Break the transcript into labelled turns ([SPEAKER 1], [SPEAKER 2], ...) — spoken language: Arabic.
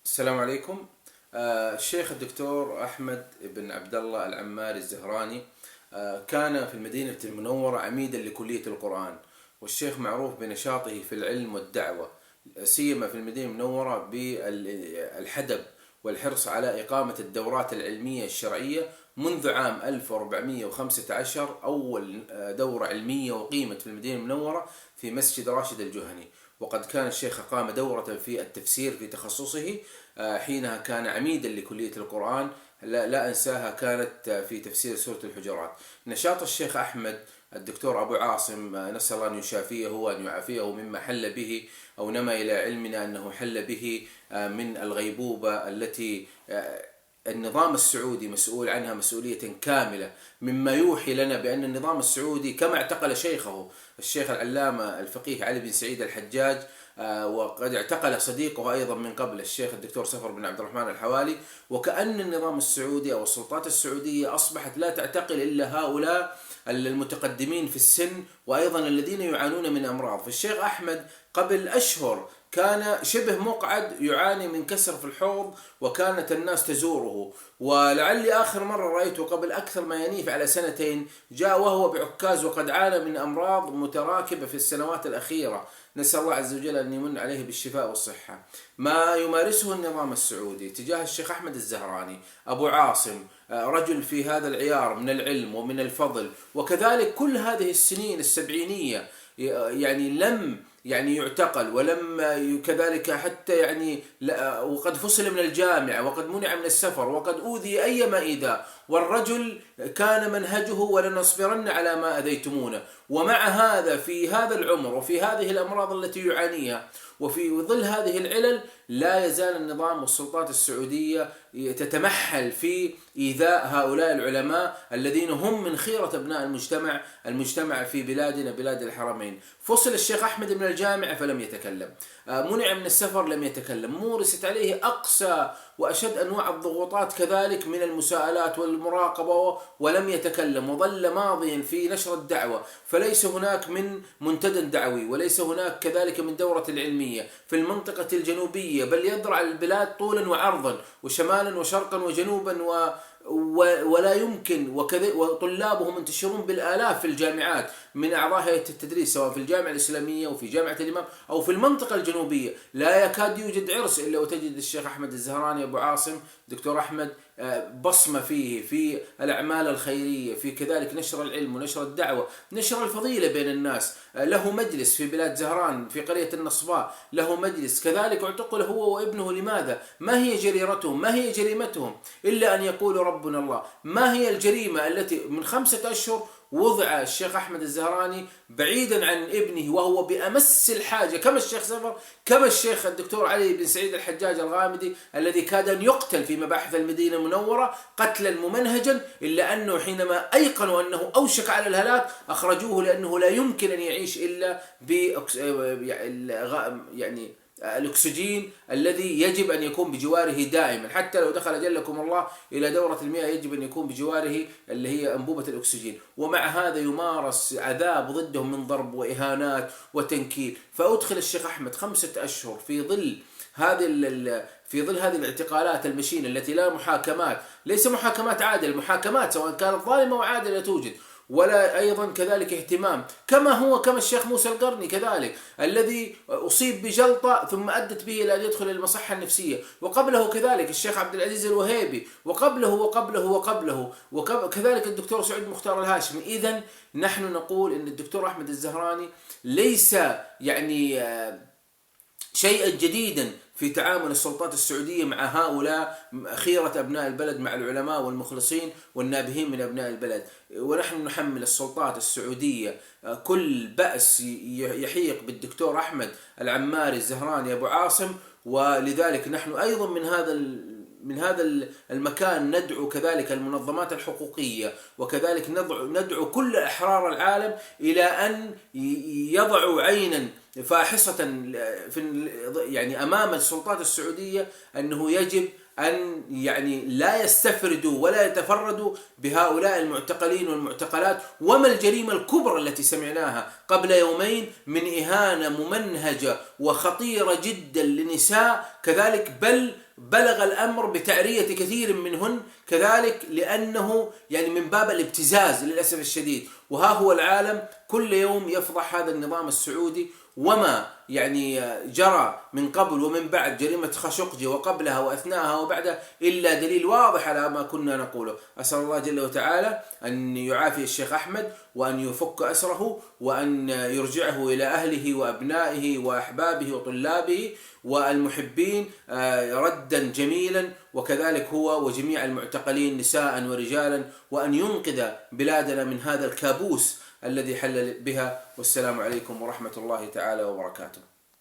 [SPEAKER 1] السلام عليكم. الشيخ الدكتور أحمد بن عبد الله العماري الزهراني كان في المدينة المنورة عميدا لكلية القرآن، والشيخ معروف بنشاطه في العلم والدعوة، سيما في المدينة المنورة بالحدب والحرص على إقامة الدورات العلمية الشرعية. منذ عام 1415 أول دورة علمية أقيمت في المدينة المنورة في مسجد راشد الجهني، وقد كان الشيخ أقام دورة في التفسير في تخصصه. حينها كان عميدا لكلية القرآن، لا أنساها، كانت في تفسير سورة الحجرات. نشاط الشيخ أحمد الدكتور أبو عاصم، نسأل الله أن يشافيه وأن يعافيه مما حل به، أو نما إلى علمنا أنه حل به من الغيبوبة التي النظام السعودي مسؤول عنها مسؤولية كاملة، مما يوحي لنا بأن النظام السعودي كما اعتقل شيخه الشيخ العلامة الفقيه علي بن سعيد الحجاج، وقد اعتقل صديقه أيضا من قبل الشيخ الدكتور سفر بن عبد الرحمن الحوالي، وكأن النظام السعودي أو السلطات السعودية أصبحت لا تعتقل إلا هؤلاء المتقدمين في السن، وأيضا الذين يعانون من أمراض. فالشيخ أحمد قبل أشهر كان شبه مقعد يعاني من كسر في الحوض، وكانت الناس تزوره، ولعلي آخر مرة رأيته قبل أكثر ما ينيف على سنتين، جاء وهو بعكاز وقد عانى من أمراض متراكبة في السنوات الأخيرة. نسأل الله عز وجل أن يمن عليه بالشفاء والصحة. ما يمارسه النظام السعودي تجاه الشيخ أحمد الزهراني أبو عاصم، رجل في هذا العيار من العلم ومن الفضل، وكذلك كل هذه السنين السبعينية يعني لم يعتقل، ولم كذلك حتى وقد فصل من الجامعة، وقد منع من السفر، وقد أوذي أيما إيذاء، والرجل كان منهجه ولنصبرن على ما أذيتمونا. ومع هذا في هذا العمر وفي هذه الأمراض التي يعانيها وفي ظل هذه العلل، لا يزال النظام والسلطات السعودية تتمحل في إيذاء هؤلاء العلماء الذين هم من خيرة أبناء المجتمع في بلادنا بلاد الحرمين. فصل الشيخ أحمد من الجامعة فلم يتكلم، منع من السفر لم يتكلم، مورست عليه أقسى وأشد أنواع الضغوطات كذلك من المساءلات والمراقبة ولم يتكلم، وظل ماضيا في نشر الدعوة. فليس هناك من منتدى دعوي، وليس هناك كذلك من دورة العلمية في المنطقة الجنوبية، بل يذرع البلاد طولا وعرضا وشمالا وشرقا وجنوبا ولا يمكن، وطلابه منتشرون بالآلاف في الجامعات من أعضاء هيئة التدريس، سواء في الجامعة الإسلامية وفي جامعة الإمام أو في المنطقة الجنوبية. لا يكاد يوجد عرس إلا وتجد الشيخ أحمد الزهراني أبو عاصم دكتور أحمد بصمة فيه في الأعمال الخيرية، في كذلك نشر العلم ونشر الدعوة، نشر الفضيلة بين الناس. له مجلس في بلاد زهران في قرية النصباء، له مجلس كذلك اعتقل هو وابنه. لماذا؟ ما هي جريرتهم؟ ما هي جريمتهم؟ إلا أن يقولوا ربنا الله. ما هي الجريمة التي من 5 أشهر وضع الشيخ أحمد الزهراني بعيدا عن ابنه وهو بأمس الحاجة، كما الشيخ سفر، كما الشيخ الدكتور علي بن سعيد الحجاج الغامدي الذي كاد أن يقتل في مباحث المدينة المنورة قتلا ممنهجا، إلا أنه حينما أيقنوا أنه أوشك على الهلاك أخرجوه، لأنه لا يمكن أن يعيش إلا الأكسجين الذي يجب أن يكون بجواره دائما. حتى لو دخل جلكم الله إلى دورة المياه يجب أن يكون بجواره اللي هي أنبوبة الأكسجين، ومع هذا يمارس عذاب ضدهم من ضرب وإهانات وتنكيل. فأدخل الشيخ أحمد 5 أشهر في ظل هذه الاعتقالات المشينة التي لا محاكمات، ليس محاكمات عادلة، محاكمات سواء كانت ظالمة وعادلة توجد، ولا أيضا كذلك اهتمام، كما الشيخ موسى القرني كذلك الذي أصيب بجلطة ثم أدت به إلى أن يدخل المصحة النفسية، وقبله كذلك الشيخ عبد العزيز الوهيبي، وكذلك الدكتور سعود مختار الهاشمي. إذن نحن نقول أن الدكتور أحمد الزهراني ليس شيئا جديدا في تعامل السلطات السعودية مع هؤلاء خيرة أبناء البلد، مع العلماء والمخلصين والنابهين من أبناء البلد. ونحن نحمل السلطات السعودية كل بأس يحيق بالدكتور أحمد العماري الزهراني أبو عاصم، ولذلك نحن أيضا من هذا المكان ندعو كذلك المنظمات الحقوقية، وكذلك ندعو كل أحرار العالم إلى أن يضعوا عينا فاحصة أمام السلطات السعودية أنه يجب أن يعني لا يستفردوا ولا يتفردوا بهؤلاء المعتقلين والمعتقلات. وما الجريمة الكبرى التي سمعناها قبل يومين من إهانة ممنهجة وخطيرة جدا لنساء كذلك، بل بلغ الأمر بتعرية كثير منهن كذلك، لأنه يعني من باب الابتزاز للأسف الشديد. وها هو العالم كل يوم يفضح هذا النظام السعودي، وما يعني جرى من قبل ومن بعد جريمة خاشقجي وقبلها وأثناءها وبعدها إلا دليل واضح على ما كنا نقوله. أسأل الله جل وتعالى أن يعافي الشيخ أحمد، وأن يفك أسره، وأن يرجعه إلى أهله وأبنائه وأحبابه وطلابه والمحبين ردا جميلا، وكذلك هو وجميع المعتقلين نساء ورجالا، وأن ينقذ بلادنا من هذا الكابوس الذي حل بها. والسلام عليكم ورحمة الله تعالى وبركاته.